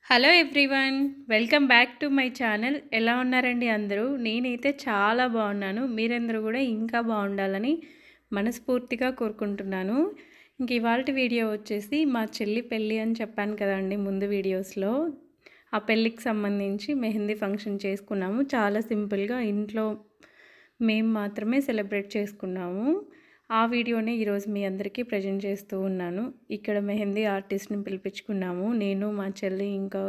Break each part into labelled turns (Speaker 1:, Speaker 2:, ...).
Speaker 1: Hello everyone, welcome back to my channel. ఎలా ఉన్నారండి అందరూ? నేనైతే చాలా బాగున్నాను. మీరందరూ కూడా ఇంకా బాగుండాలని మనస్ఫూర్తిగా కోరుకుంటున్నాను. ఇంక ఇవాల్టి వీడియో వచ్చేసి మా చెల్లి పెళ్ళి అని చెప్పాను కదండి ముందు వీడియోస్లో. ఆ పెళ్ళికి సంబంధించి మెహందీ ఫంక్షన్ చేసుకున్నాము. చాలా సింపుల్గా ఇంట్లో మేము మాత్రమే సెలబ్రేట్ చేసుకున్నాము. ఆ వీడియోనే ఈరోజు మీ అందరికీ ప్రజెంట్ చేస్తూ ఉన్నాను. ఇక్కడ మెహందీ ఆర్టిస్ట్ని పిలిపించుకున్నాము. నేను, మా చెల్లి, ఇంకా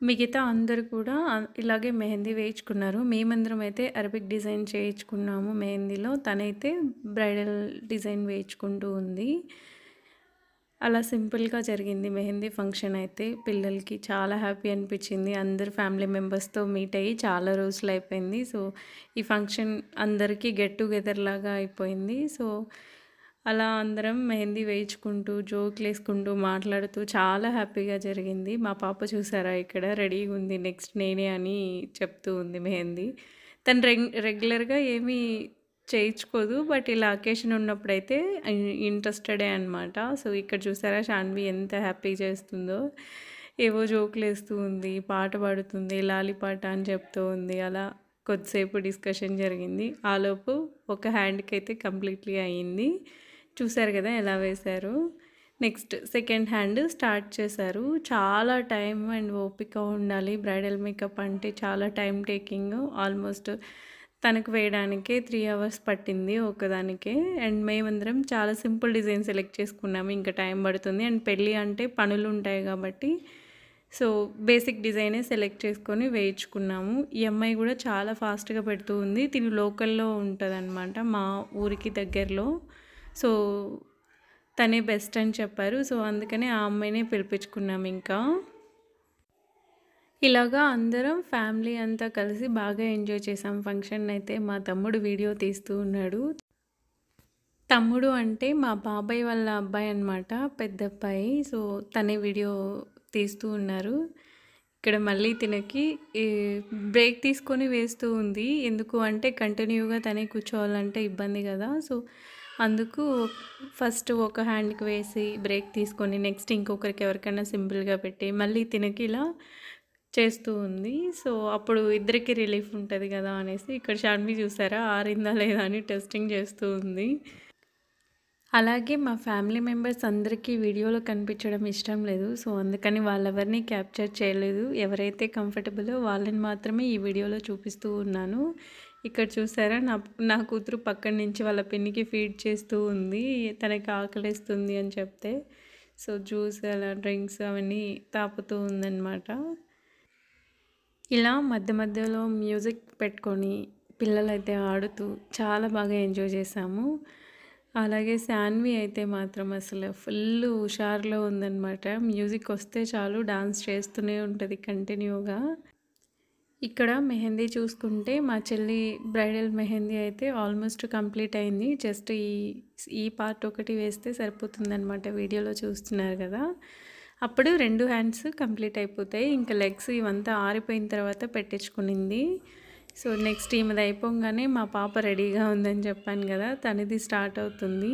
Speaker 1: మిగతా అందరూ కూడా ఇలాగే మెహందీ వేయించుకున్నారు. మేమందరం అయితే అరబిక్ డిజైన్ చేయించుకున్నాము మెహందీలో. తనైతే బ్రైడల్ డిజైన్ వేయించుకుంటూ ఉంది. అలా సింపుల్గా జరిగింది మెహందీ ఫంక్షన్. అయితే పిల్లలకి చాలా హ్యాపీ అనిపించింది. అందరు ఫ్యామిలీ మెంబర్స్తో మీట్ అయ్యి చాలా రోజులు అయిపోయింది. సో ఈ ఫంక్షన్ అందరికీ గెట్ టుగెదర్ లాగా అయిపోయింది. సో అలా అందరం మెహందీ వేయించుకుంటూ జోకులు వేసుకుంటూ మాట్లాడుతూ చాలా హ్యాపీగా జరిగింది. మా పాప చూసారా ఇక్కడ రెడీగా ఉంది, నెక్స్ట్ నేనే అని చెప్తూ ఉంది మెహందీ. తను రెగ్యులర్గా ఏమీ చేయించుకోదు, బట్ ఇలా అకేషన్ ఉన్నప్పుడైతే ఇంట్రెస్టెడే అనమాట. సో ఇక్కడ చూసారా శాన్వి ఎంత హ్యాపీ చేస్తుందో. ఏవో జోకులు వేస్తూ ఉంది, పాట పాడుతుంది, లాలి పాట అని చెప్తూ ఉంది. అలా కొద్దిసేపు డిస్కషన్ జరిగింది. ఆలోపు ఒక హ్యాండ్కి అయితే కంప్లీట్లీ అయ్యింది. చూసారు కదా ఎలా వేశారు. నెక్స్ట్ సెకండ్ హ్యాండ్ స్టార్ట్ చేశారు. చాలా టైం అండ్ ఓపిక ఉండాలి. బ్రైడల్ మేకప్ అంటే చాలా టైం టేకింగ్. ఆల్మోస్ట్ తనకు వేయడానికే 3 hours పట్టింది ఒకదానికే. అండ్ మేమందరం చాలా సింపుల్ డిజైన్ సెలెక్ట్ చేసుకున్నాము. ఇంకా టైం పడుతుంది అండ్ పెళ్ళి అంటే పనులు ఉంటాయి కాబట్టి సో బేసిక్ డిజైనే సెలెక్ట్ చేసుకొని వేయించుకున్నాము. ఈ అమ్మాయి కూడా చాలా ఫాస్ట్గా పెడుతూ ఉంది. తిను లోకల్లో ఉంటుంది అనమాట, మా ఊరికి దగ్గరలో. సో తనే బెస్ట్ అని చెప్పారు. సో అందుకనే ఆ అమ్మాయినే పిలిపించుకున్నాము. ఇంకా ఇలాగా అందరం ఫ్యామిలీ అంతా కలిసి బాగా ఎంజాయ్ చేసాం ఫంక్షన్ అయితే. మా తమ్ముడు వీడియో తీస్తూ ఉన్నాడు. తమ్ముడు అంటే మా బాబాయ్ వాళ్ళ అబ్బాయి అనమాట, పెద్ద అబ్బాయి. సో తనే వీడియో తీస్తూ ఉన్నారు. ఇక్కడ మళ్ళీ తినకి బ్రేక్ తీసుకొని వేస్తూ ఉంది. ఎందుకు అంటే కంటిన్యూగా తనే కూర్చోవాలంటే ఇబ్బంది కదా. సో అందుకు ఫస్ట్ ఒక హ్యాండ్కి వేసి బ్రేక్ తీసుకొని నెక్స్ట్ ఇంకొకరికి ఎవరికైనా సింపుల్గా పెట్టి మళ్ళీ తినకి ఇలా చేస్తూ ఉంది. సో అప్పుడు ఇద్దరికి రిలీఫ్ ఉంటుంది కదా అనేసి ఇక్కడ శాన్వి చూసారా ఆరిందా లేదా అని టెస్టింగ్ చేస్తూ ఉంది. అలాగే మా ఫ్యామిలీ మెంబర్స్ అందరికీ వీడియోలో కనిపించడం ఇష్టం లేదు. సో అందుకని వాళ్ళెవరిని క్యాప్చర్ చేయలేదు. ఎవరైతే కంఫర్టబుల్లో వాళ్ళని మాత్రమే ఈ వీడియోలో చూపిస్తూ ఉన్నాను. ఇక్కడ చూసారా నా కూతురు పక్కన నుంచి వాళ్ళ పిన్నికి ఫీడ్ చేస్తూ ఉంది, తనకి ఆకలిస్తుంది అని చెప్తే. సో జ్యూస్ అలా డ్రింక్స్ అవన్నీ తాపుతూ ఉందన్నమాట. ఇలా మధ్య మధ్యలో మ్యూజిక్ పెట్టుకొని పిల్లలైతే ఆడుతూ చాలా బాగా ఎంజాయ్ చేసాము. అలాగే శాన్వి అయితే మాత్రం అసలు ఫుల్ హుషారులో ఉందన్నమాట. మ్యూజిక్ వస్తే చాలు డాన్స్ చేస్తూనే ఉంటుంది కంటిన్యూగా. ఇక్కడ మెహందీ చూసుకుంటే మా చెల్లి బ్రైడల్ మెహందీ అయితే ఆల్మోస్ట్ కంప్లీట్ అయింది. జస్ట్ ఈ పార్ట్ ఒకటి వేస్తే సరిపోతుందన్నమాట. వీడియోలో చూస్తున్నారు కదా. అప్పుడు 2 హ్యాండ్స్ కంప్లీట్ అయిపోతాయి. ఇంకా లెగ్స్ ఇవంతా ఆరిపోయిన తర్వాత పెట్టించుకునింది. సో నెక్స్ట్ ఈమెది అయిపోగానే మా పాప రెడీగా ఉందని చెప్పాను కదా, తనది స్టార్ట్ అవుతుంది.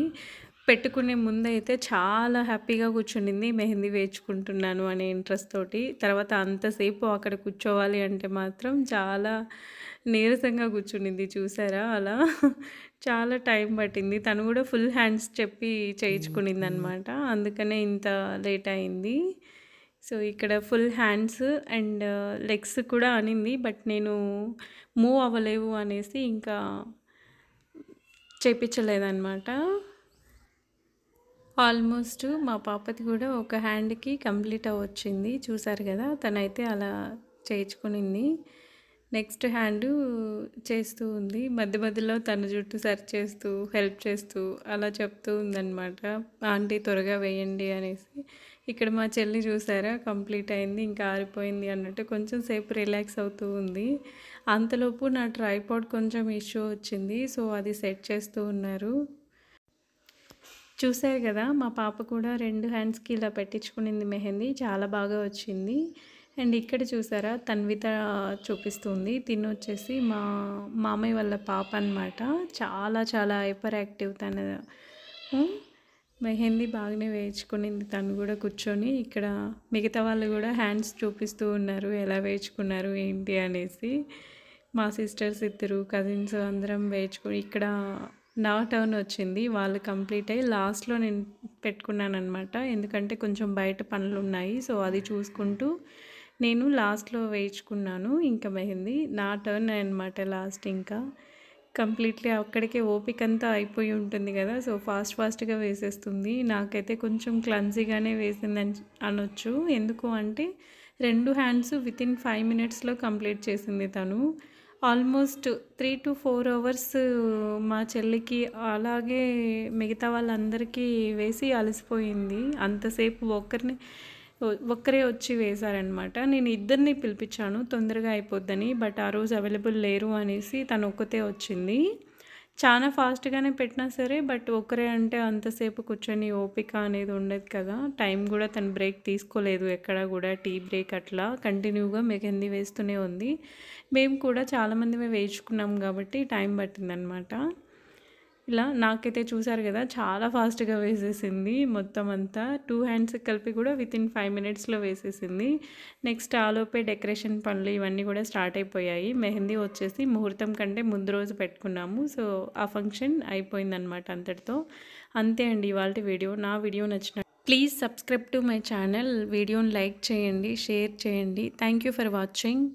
Speaker 1: పెట్టుకునే ముందైతే చాలా హ్యాపీగా కూర్చునింది, మెహందీ వేయించుకుంటున్నాను అనే ఇంట్రెస్ట్ తోటి. తర్వాత అంతసేపు అక్కడ కూర్చోవాలి అంటే మాత్రం చాలా నీరసంగా కూర్చునింది. చూసారా అలా చాలా టైం పట్టింది. తను కూడా ఫుల్ హ్యాండ్స్ చెప్పి చేయించుకునింది అనమాట, అందుకనే ఇంత లేట్ అయింది. సో ఇక్కడ ఫుల్ హ్యాండ్స్ అండ్ లెగ్స్ కూడా అనింది, బట్ నేను మూవ్ అవ్వలేవు అనేసి ఇంకా చేయించలేదన్నమాట. ఆల్మోస్ట్ మా పాపది కూడా ఒక హ్యాండ్కి కంప్లీట్ అవ్వచ్చింది. చూసారు కదా, తనైతే అలా చేయించుకునింది. నెక్స్ట్ హ్యాండ్ చేస్తూ ఉంది. మధ్య మధ్యలో తన జుట్టు సర్చ్ చేస్తూ హెల్ప్ చేస్తూ అలా చెప్తూ ఉందన్నమాట, ఆంటీ త్వరగా వేయండి అనేసి. ఇక్కడ మా చెల్లి చూసారా కంప్లీట్ అయింది, ఇంకా ఆరిపోయింది అన్నట్టు కొంచెం సేపు రిలాక్స్ అవుతూ ఉంది. అంతలోపు నా ట్రైపాడ్ కొంచెం ఇష్యూ వచ్చింది. సో అది సెట్ చేస్తూ ఉన్నారు. చూసారు కదా, మా పాప కూడా 2 హ్యాండ్స్కి ఇలా పెట్టించుకునింది మెహందీ, చాలా బాగా వచ్చింది. అండ్ ఇక్కడ చూసారా తన్విత చూపిస్తుంది. తిను వచ్చేసి మా మామయ్య వాళ్ళ పాప అనమాట. చాలా చాలా హైపర్ యాక్టివ్ తను. మెహందీ బాగానే వేయించుకునింది తను కూడా కూర్చొని. ఇక్కడ మిగతా వాళ్ళు కూడా హ్యాండ్స్ చూపిస్తూ ఉన్నారు ఎలా వేయించుకున్నారు ఏంటి అనేసి. మా సిస్టర్స్ ఇద్దరు కజిన్స్ అందరం వేయించుకొని ఇక్కడ నా టర్న్ వచ్చింది. వాళ్ళు కంప్లీట్ అయ్యి లాస్ట్లో నేను పెట్టుకున్నాను అనమాట. ఎందుకంటే కొంచెం బయట పనులు ఉన్నాయి, సో అది చూసుకుంటూ నేను లాస్ట్లో వేయించుకున్నాను. ఇంకా మెహందీ నా టర్న్ అనమాట లాస్ట్. ఇంకా కంప్లీట్లీ అక్కడికే ఓపిక అంతా అయిపోయి ఉంటుంది కదా, సో ఫాస్ట్గా వేసేస్తుంది. నాకైతే కొంచెం క్లమ్జీగానే వేసిందని అనొచ్చు. ఎందుకు అంటే 2 హ్యాండ్స్ వితిన్ 5 మినిట్స్లో కంప్లీట్ చేసింది తను. ఆల్మోస్ట్ 3 to 4 అవర్స్ మా చెల్లికి అలాగే మిగతా వాళ్ళందరికీ వేసి అలసిపోయింది. అంతసేపు ఒక్కరే వచ్చి వేశారనమాట. నేను ఇద్దరిని పిలిపించాను తొందరగా అయిపోద్దని, బట్ ఆ రోజు అవైలబుల్ లేరు అనేసి తను ఒక్కతే వచ్చింది. చాలా ఫాస్ట్గానే పెట్టినా సరే, బట్ ఒకరే అంటే అంతసేపు కూర్చొని ఓపిక అనేది ఉండదు కదా. టైం కూడా తను బ్రేక్ తీసుకోలేదు, ఎక్కడ కూడా టీ బ్రేక్ అట్లా కంటిన్యూగా మెహందీ వేస్తూనే ఉంది. మేము కూడా చాలామంది వేయించుకున్నాం కాబట్టి టైం పట్టిందనమాట. ఇలా నాకైతే చూసారు కదా చాలా ఫాస్ట్గా వేసేసింది మొత్తం అంతా. 2 హ్యాండ్స్ కలిపి కూడా వితిన్ 5 మినిట్స్లో వేసేసింది. నెక్స్ట్ ఆలోపే డెకరేషన్ పనులు ఇవన్నీ కూడా స్టార్ట్ అయిపోయాయి. మెహందీ వచ్చేసి ముహూర్తం కంటే ముందు రోజు పెట్టుకున్నాము, సో ఆ ఫంక్షన్ అయిపోయిందనమాట అంతటితో. అంతే అండి ఇవాళ వీడియో. నా వీడియో నచ్చిన please subscribe to my channel. వీడియోని లైక్ చేయండి, షేర్ చేయండి. Thank you for watching.